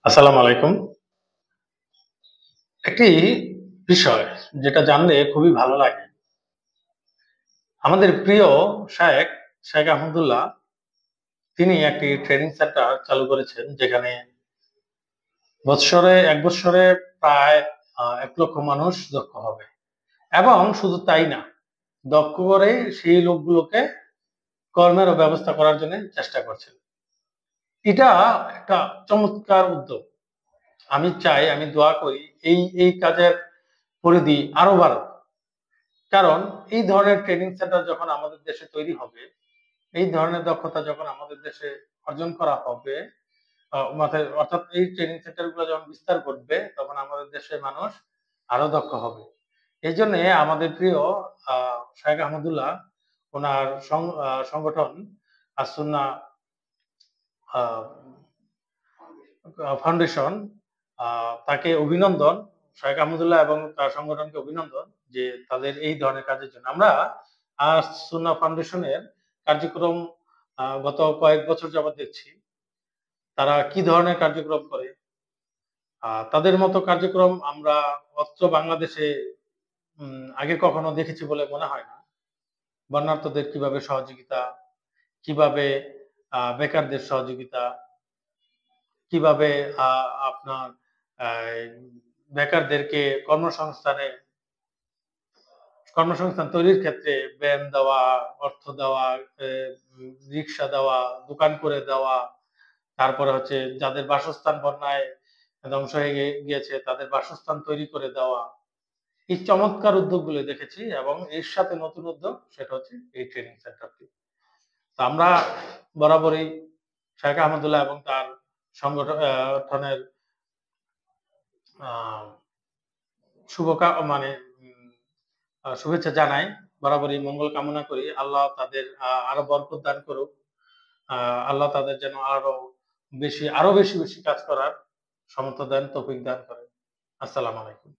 আসসালামু আলাইকুম। একটি বিষয় যেটা জানলে খুবই ভালো লাগে। আমাদের প্রিয় শায়েখ, শায়েখ আহমদুল্লাহ তিনি একটি ট্রেনিং সেন্টার চালু করেছেন যেখানে ১ বৎসরে প্রায় ১,০০,০০০ মানুষ দক্ষ হবে। এবং শুধু তাই না, দক্ষ করে সেই লোকগুলোকে কর্মেরও ব্যবস্থা করার জন্য চেষ্টা করছেন। এটা একটা চমৎকার উদ্যোগ। আমি দোয়া করি এই কাজের পরিধি আরো বাড়ুক। কারণ এই ধরনের ট্রেনিং সেন্টার যখন আমাদের দেশে তৈরি হবে, এই ধরনের দক্ষতা যখন আমাদের দেশে অর্জন করা হবে, মাথায় অর্থাৎ এই ট্রেনিং সেন্টার গুলো যখন বিস্তার ঘটবে, তখন আমাদের দেশের মানুষ আরো দক্ষ হবে। এইজন্যে আমাদের প্রিয় শায়েখ আহমদুল্লাহ উনার সংগঠন আসুন্নাহ আ ফাউন্ডেশন তাকে অভিনন্দন, শায়েখ আহমদুল্লাহ এবং তার সংগঠনকে অভিনন্দন যে তাদের এই ধরনের কাজের জন্য। আমরা সুন্নাহ ফাউন্ডেশনের কার্যক্রম গত কয়েক বছর যাবৎ দেখছি। তারা কি ধরনের কার্যক্রম করে। তাদের মতো কার্যক্রম আমরা অত্র বাংলাদেশে আগে কখনো দেখেছি বলে মনে হয় না। বন্যার্তদের কিভাবে সহযোগিতা, কিভাবে বেকারদের সহযোগিতা, কিভাবে আ আপনার আ বেকারদেরকে কর্মসংস্থান তৈরির ক্ষেত্রে ব্যায়াম দেওয়া, অর্থ দেওয়া, এ রিক্সা দেওয়া, দোকান করে দেওয়া, তারপরে হচ্ছে যাদের বাসস্থান বন্যায় ধ্বংস হয়ে গিয়েছে তাদের বাসস্থান তৈরি করে দেওয়া। এই চমৎকার উদ্যোগগুলো দেখেছি এবং এর সাথে নতুন উদ্যোগ সেটা হচ্ছে এই ট্রেনিং সেন্টারটি। তো আমরা বরাবরই শায়েখ আহমদুল্লাহ এবং তার সংগঠনের আ মানে উম শুভেচ্ছা জানাই। বরাবরই মঙ্গল কামনা করি। আল্লাহ তাদের আরো বরকত দান করুক। আ আল্লাহ তাদের যেন আরো বেশি কাজ করার সামর্থ্য দেন, তৌফিক দান করেন। আসসালামু আলাইকুম।